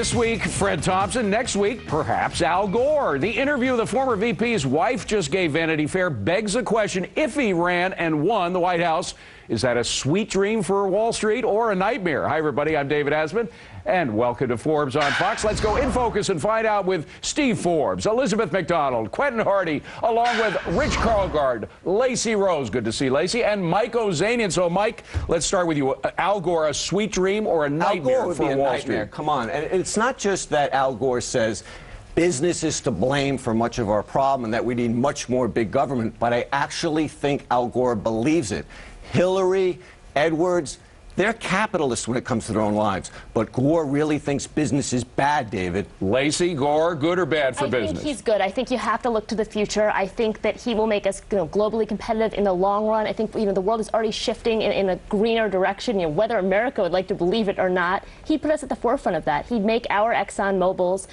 This week, Fred Thompson. Next week, perhaps Al Gore. The interview the former VP's wife just gave Vanity Fair begs the question, if he ran and won the White House, is that a sweet dream for Wall Street or a nightmare? Hi, everybody. I'm David Asman, and welcome to Forbes on Fox. Let's go in focus and find out with Steve Forbes, Elizabeth McDonald, Quentin Hardy, along with Rich Karlgaard, Lacey Rose. Good to see Lacey, and Mike Ozanian. So, Mike, let's start with you. Al Gore, a sweet dream or a nightmare for Wall Street? Come on. And it's not just that Al Gore says business is to blame for much of our problem and that we need much more big government, but I actually think Al Gore believes it. Hillary, Edwards, they're capitalists when it comes to their own lives. But Gore really thinks business is bad, David. Lacey, Gore, good or bad for business? I think he's good. I think you have to look to the future. I think that he will make us globally competitive in the long run. I think the world is already shifting in a greener direction. Whether America would like to believe it or not, he'd put us at the forefront of that. He'd make our Exxon Mobils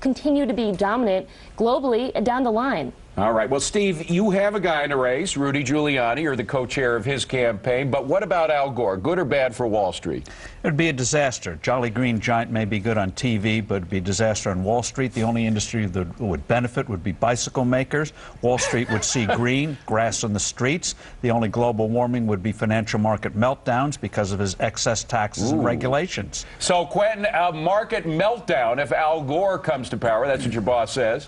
continue to be dominant globally and down the line. All right. Well, Steve, you have a guy in the race, Rudy Giuliani. You're the co-chair of his campaign. But what about Al Gore? Good or bad for Wall Street? It would be a disaster. Jolly Green Giant may be good on TV, but it would be a disaster on Wall Street. The only industry that would benefit would be bicycle makers. Wall Street would see green, grass on the streets. The only global warming would be financial market meltdowns because of his excess taxes and regulations. So, Quentin, a market meltdown if Al Gore comes to power. That's what your boss says.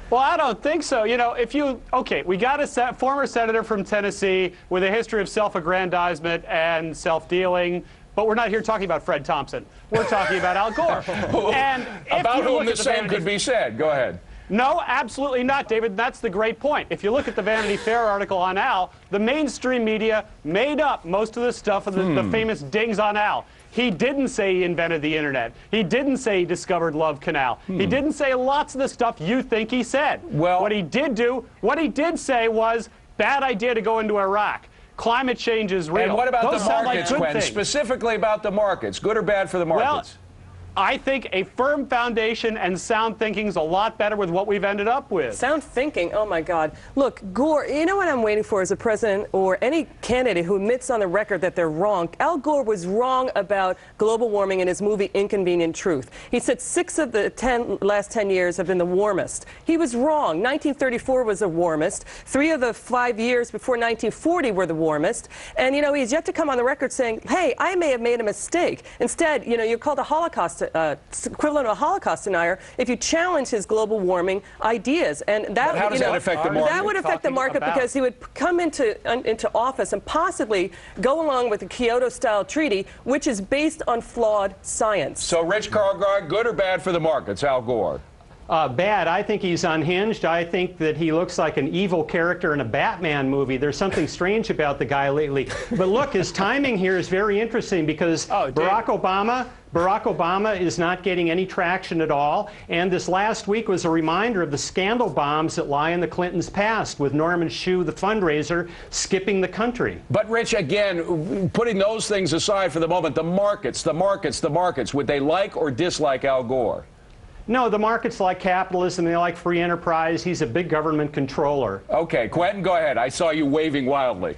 Well, I don't think so. We got a former senator from Tennessee with a history of self-aggrandizement and self-dealing, but we're not here talking about Fred Thompson. We're talking about Al Gore. And about whom the same could be said. Go ahead. No, absolutely not, David. That's the great point. If you look at the Vanity Fair article on Al, the mainstream media made up most of the stuff of the famous dings on Al. He didn't say he invented the internet. He didn't say he discovered Love Canal. He didn't say lots of the stuff you think he said. Well, what he did say was, bad idea to go into Iraq. Climate change is real. And what about Those the markets, like Quentin? Specifically about the markets. Good or bad for the markets? Well, I think a firm foundation and sound thinking is a lot better with what we've ended up with. Sound thinking? Oh, my God. Look, Gore, you know what I'm waiting for as a president or any candidate who admits on the record that they're wrong? Al Gore was wrong about global warming in his movie Inconvenient Truth. He said 6 of the last 10 years have been the warmest. He was wrong. 1934 was the warmest. 3 of the 5 years before 1940 were the warmest. And, he's yet to come on the record saying, hey, I may have made a mistake. Instead, you're called a Holocaust equivalent of a Holocaust denier if you challenge his global warming ideas, and that how does that affect the market? That would affect the market because he would come into office and possibly go along with the Kyoto-style treaty, which is based on flawed science. So, Rich Karlgaard, good or bad for the markets? Al Gore. Bad. I think he's unhinged. I think that he looks like an evil character in a Batman movie. There's something strange about the guy lately. But look, his timing here is very interesting because Barack Obama is not getting any traction at all. And this last week was a reminder of the scandal bombs that lie in the Clintons' past, with Norman Shue, the fundraiser, skipping the country. But, Rich, again, putting those things aside for the moment, the markets, would they like or dislike Al Gore? No, the markets like capitalism, they like free enterprise. He's a big government controller. Okay, Quentin, go ahead. I saw you waving wildly.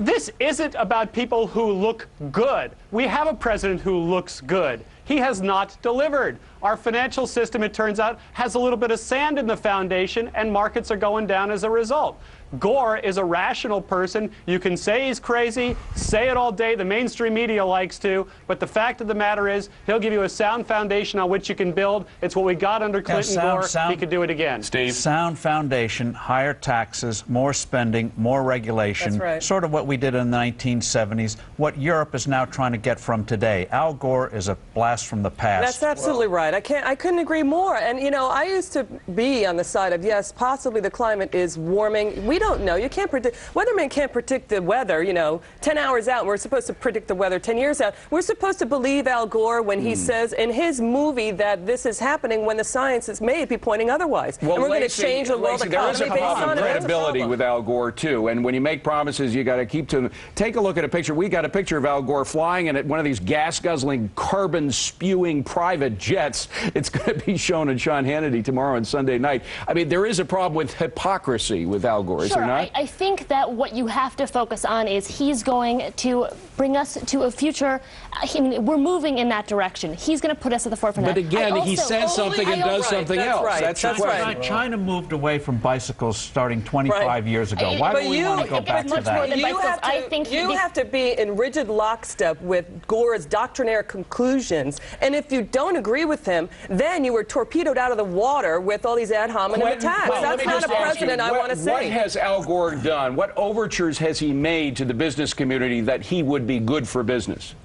This isn't about people who look good. We have a president who looks good. He has not delivered. Our financial system, it turns out, has a little bit of sand in the foundation, and markets are going down as a result. Gore is a rational person. You can say he's crazy, say it all day. The mainstream media likes to. But the fact of the matter is, he'll give you a sound foundation on which you can build. It's what we got under Clinton Gore. He could do it again. Steve? Sound foundation, higher taxes, more spending, more regulation. That's right. Sort of what we did in the 1970s, what Europe is now trying to get from today. Al Gore is a blast from the past. That's absolutely right. I couldn't agree more. And, I used to be on the side of, yes, possibly the climate is warming. We don't know. You can't predict. Weathermen can't predict the weather, 10 hours out. We're supposed to predict the weather 10 years out. We're supposed to believe Al Gore when he says in his movie that this is happening when the science may be pointing otherwise. Well, and we're going to change the world economy based on it. There is a problem That's of credibility with Al Gore, too. And when you make promises, you got to keep to them. Take a look at a picture. We got a picture of Al Gore flying in one of these gas-guzzling, carbon-spewing private jets. It's going to be shown on Sean Hannity tomorrow and Sunday night. I mean, there is a problem with hypocrisy with Al Gore. is Sure, there not? I think that what you have to focus on is he's going to bring us to a future. I mean, we're moving in that direction. He's going to put us at the forefront. But again, he says something and does something else. Right, That's the that's question. right. China moved away from bicycles starting 25 years ago. Why do we want to go back to that? You have to be in rigid lockstep with Gore's doctrinaire conclusions, and if you don't agree with him, then you were torpedoed out of the water with all these ad hominem attacks. That's not a president I want to see. What has Al Gore done? What overtures has he made to the business community that he would be good for business?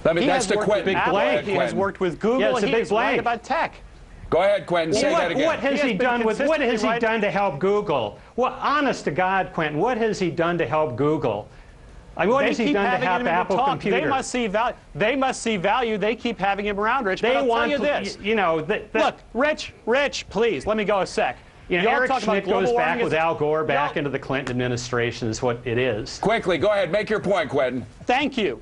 I mean, that's the question. He has worked with Google. Yeah, it's a and big he's right blank. about tech. Go ahead, Quentin. Say that again. What has he done to help Google? Well, honest to God, Quentin, what has he done to help Google? I mean, what has he done to help Apple Computer? They must see value. They must see value. They keep having him around, Rich. They but I'll want tell you this. You know, look, Rich, please let me go a sec. You know, Y'all Eric talk about Schmidt goes global back warming with Al Gore back into the Clinton administration is what it is. Quickly, go ahead. Make your point, Quentin. Thank you.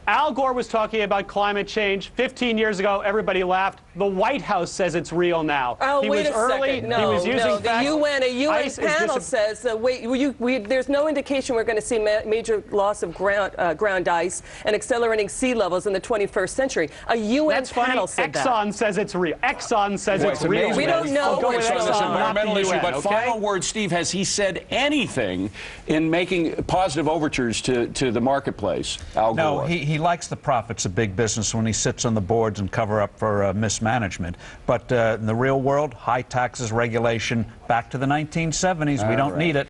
Al Gore was talking about climate change 15 years ago. Everybody laughed. The White House says it's real now. Oh, he wait was a early. second. No, he was using no. facts. A UN panel says, there's no indication we're going to see major loss of ground ice and accelerating sea levels in the 21st century. A UN panel said that. Exxon says it's real. Exxon says it's real. We don't know Go what's on this going on. environmental issue, but okay? final word, Steve, has he said anything in making positive overtures to the marketplace, Al Gore? No, he likes the profits of big business when he sits on the boards and cover up for mismanagement. But in the real world, high taxes, regulation, back to the 1970s. We don't need it.